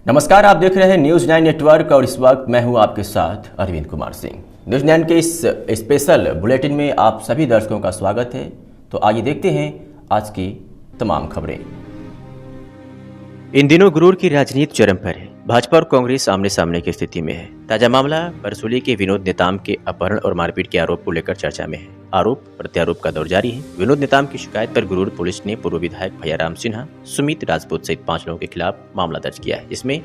नमस्कार, आप देख रहे हैं न्यूज़ 9 नेटवर्क और इस वक्त मैं हूं आपके साथ अरविंद कुमार सिंह। न्यूज़ 9 के इस स्पेशल बुलेटिन में आप सभी दर्शकों का स्वागत है। तो आइए देखते हैं आज की तमाम खबरें। इन दिनों गुरूर की राजनीति चरम पर है। भाजपा और कांग्रेस आमने सामने की स्थिति में है। ताजा मामला बरसोली के विनोद नेताम के अपहरण और मारपीट के आरोप को लेकर चर्चा में है। आरोप प्रत्यारोप का दौर जारी है। विनोद नेताम की शिकायत पर गुरूर पुलिस ने पूर्व विधायक भैयाराम सिन्हा, सुमित राजपूत सहित 5 लोगों के खिलाफ मामला दर्ज किया है। इसमें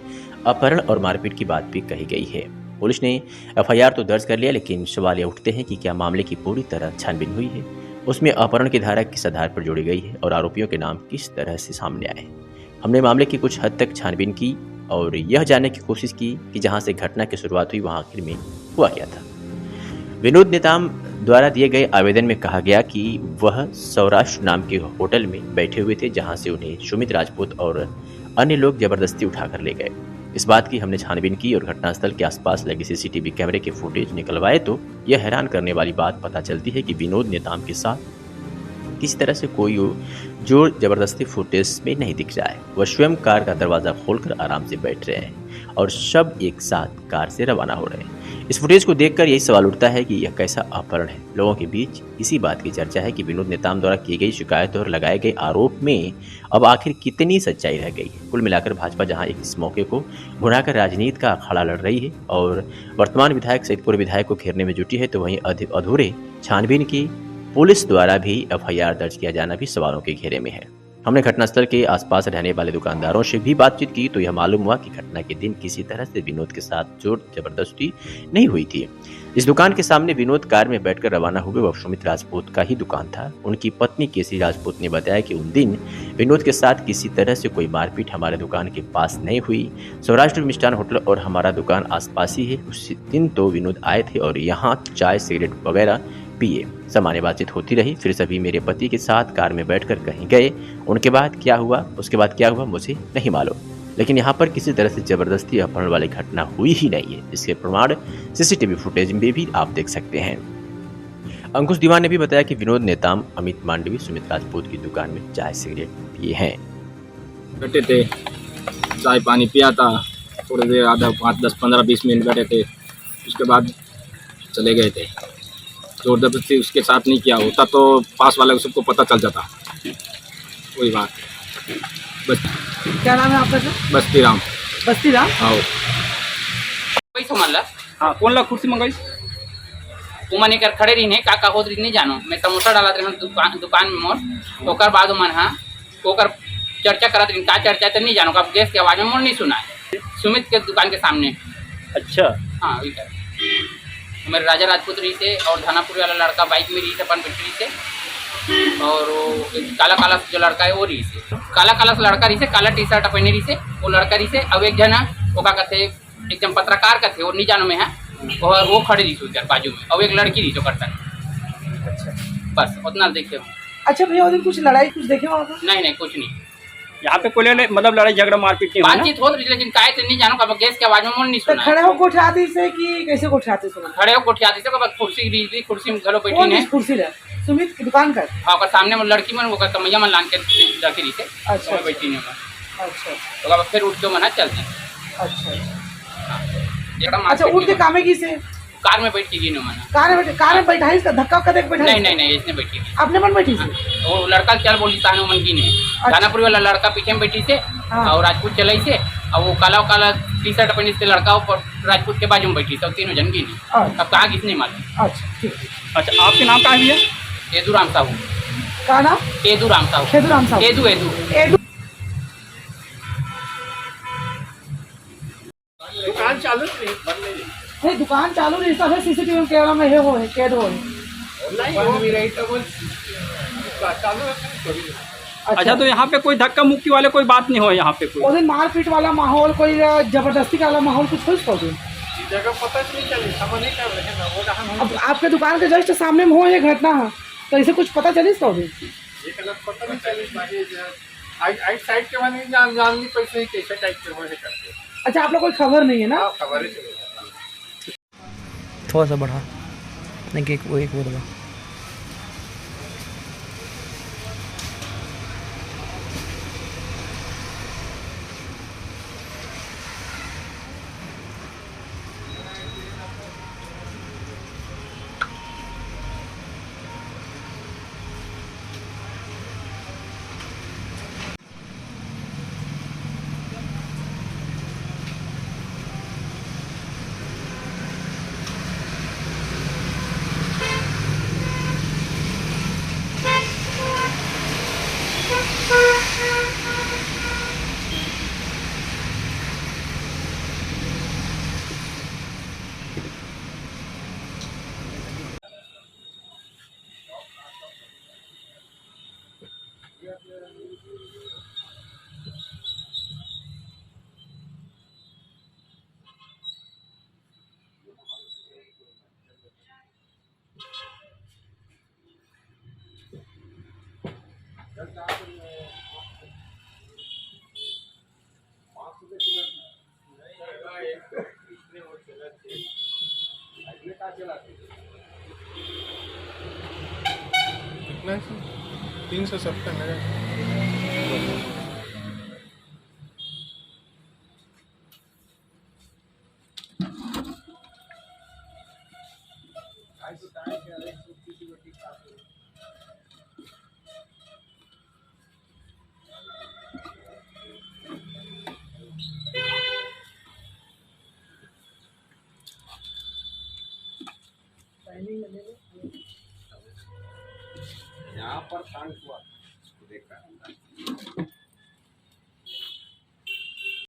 अपहरण और मारपीट की बात भी कही गई है। पुलिस ने एफआईआर तो दर्ज कर लिया, लेकिन सवाल ये उठते हैं कि क्या मामले की पूरी तरह छानबीन हुई है, उसमें अपहरण की धारा किस आधार पर जोड़ी गई है और आरोपियों के नाम किस तरह से सामने आए। हमने मामले की कुछ हद तक छानबीन की और यह जानने की कोशिश की कि जहां से घटना की शुरुआत हुई वहां आखिर में हुआ क्या था। विनोद नेताम द्वारा दिए गए आवेदन में कहा गया कि वह सौराष्ट्र नाम के होटल में बैठे हुए थे, जहां से उन्हें सुमित राजपूत और अन्य लोग जबरदस्ती उठाकर ले गए। इस बात की हमने छानबीन की और घटनास्थल के आसपास लगे सीसीटीवी कैमरे के फुटेज निकलवाए तो यह हैरान करने वाली बात पता चलती है कि विनोद नेताम के साथ किसी तरह से कोई जोर जबरदस्ती फुटेज में नहीं दिख रहा है। वह स्वयं कार का दरवाजा खोलकर आराम से बैठ रहे हैं और सब एक साथ कार से रवाना हो रहे हैं। इस फुटेज को देखकर यही सवाल उठता है कि यह कैसा अपहरण है। लोगों के बीच इसी बात की चर्चा है कि विनोद नेताम द्वारा की गई शिकायत और लगाए गए आरोप में अब आखिर कितनी सच्चाई रह गई है। कुल मिलाकर भाजपा जहां इस मौके को भुनाकर राजनीति का अखाड़ा लड़ रही है और वर्तमान विधायक सहित पूर्व विधायक को घेरने में जुटी है, तो वहीं अधूरे छानबीन की पुलिस द्वारा भी एफआईआर दर्ज किया जाना भी सवालों के घेरे में है। हमने घटनास्थल के आसपास रहने वाले दुकानदारों से भी बातचीत की तो यह मालूम हुआ कि घटना के दिन किसी तरह से विनोद के साथ जोर जबरदस्ती नहीं हुई थी। इस दुकान के सामने विनोद कार में बैठकर रवाना हुए वह सुमित राजपूत का ही दुकान था। उनकी पत्नी केसी राजपूत ने बताया कि उन दिन विनोद के साथ किसी तरह से कोई मारपीट हमारे दुकान के पास नहीं हुई। सौराष्ट्र मिष्ठान होटल और हमारा दुकान आसपास ही है। उस दिन तो विनोद आए थे और यहाँ चाय सिगरेट वगैरह पिए, सामान्य बातचीत होती रही। फिर सभी मेरे पति के साथ कार में बैठकर कहीं गए। उसके बाद क्या हुआ मुझे नहीं मालूम, लेकिन यहाँ पर किसी तरह से जबरदस्ती अपहरण वाली घटना हुई ही नहीं है। इसके प्रमाण सीसीटीवी फुटेज में भी आप देख सकते हैं। अंकुश दीवान ने भी बताया कि विनोद नेताम, अमित मांडवी, सुमित राजपूत की दुकान में चाय सिगरेट पिए हैं। बैठे थे, चाय पानी पिया था, थोड़ी देर आधा 5, 10, 15, 20 मिनट बैठे थे, उसके बाद चले गए थे। जोर जबरदस्ती उसके साथ नहीं किया होता तो पास वाले को सबको पता चल जाता। वही बात है। बस क्या नाम है आपका सर? बस्ती राम। बस्ती राम? हाँ। पैसा मानला हाँ, कौन ला कुर्सी मंगाई? उमन एक खड़े रही का होत रही नहीं जानो। मैं समोसा डालत रही दुकान में मोर, ओकर बाद उमन हाँ ओकर चर्चा करत रही। का चर्चा तो नहीं जानो, का गैस की आवाज में मोर नहीं सुना है। सुमित के दुकान के सामने। अच्छा। हाँ वही कर मेरे राजा राजपूत रही से और धानापुर वाला लड़का बाइक में रही से अपन बैठ रही से, और वो काला काला जो लड़का है वो रही से, काला काला लड़का रही से, काला टी शर्ट पहने रही से वो लड़का रही से। अब एक जना वो का कहते एकदम पत्रकार का थे, वो नहीं जानो में है, और वो खड़े रही उधर बाजू में, और एक लड़की रही जो करता है। अच्छा, बस उतना देखे। अच्छा भैया, उधर कुछ लड़ाई कुछ देखे वहाँ पर? नहीं कुछ नहीं। यहाँ पे कोई मतलब लड़ाई झगड़ा मारपीट नहीं हुआ? बातचीत हो रही, लेकिन काय तो नहीं जानो, कब गैस की आवाज में मोर नहीं तो सुना। खड़े हो कोठियाती से कि कैसे कोठियाती से? खड़े हो कोठियाती से, कब कुर्सी रही, कुर्सी में घरो बैठी ने कुर्सी रहे सुमित की दुकान का। हाँ, ओकर सामने में लड़की मन वो कमैया मन लान के रखी रही से। अच्छा, बैठी ने अच्छा, तो कब फिर उठ के मना चलते। अच्छा, एकदम अच्छा। उठ के कामे की से कार में बैठ के गिनो मना। कार में बैठा इसका धक्का कदे बैठा? नहीं इसने बैठी थी। अपने मन बैठी से? वो लड़का चल बोली तानो मन की ने दानापुर वाला लड़का पीछे में बैठी से और राजपूत चलाई से, और वो काला काला टी शर्ट पहनी से लड़का ऊपर राजपूत के बाजू में बैठी से, तीनों जन की नहीं। अब कहाँ किसने मालूम। अच्छा, ठीक। अच्छा, आपके नाम क्या है भैया? एदू राम साहू। का नाम? एदू राम साहू। खेदू राम साहू। एदू दुकान चालू नहीं, दुकान चालू नहीं था, सीसीटीवी कैमरा में हो कैद हो। अच्छा, तो यहाँ पे कोई धक्का मुक्की वाले कोई बात नहीं हो यहाँ पे? कोई उधर मारपीट वाला माहौल, कोई जबरदस्ती वाला माहौल कुछ हो इसको? जगह पता नहीं चली, समझ नहीं कर रहे हैं वो। अब आपके दुकान के जस्ट सामने में हो ये घटना, तो इसे कुछ पता चली इसको? अभी पता नहीं चली साइड के बारे में जान ली पैसे कैसे टाइप के वो करते। अच्छा, आप लोग कोई खबर नहीं है ना? खबर थोड़ा सा बढ़ा नहीं कि वो एक वो दबा। कितना है 370 है। यहाँ पर कांड हुआ, देखा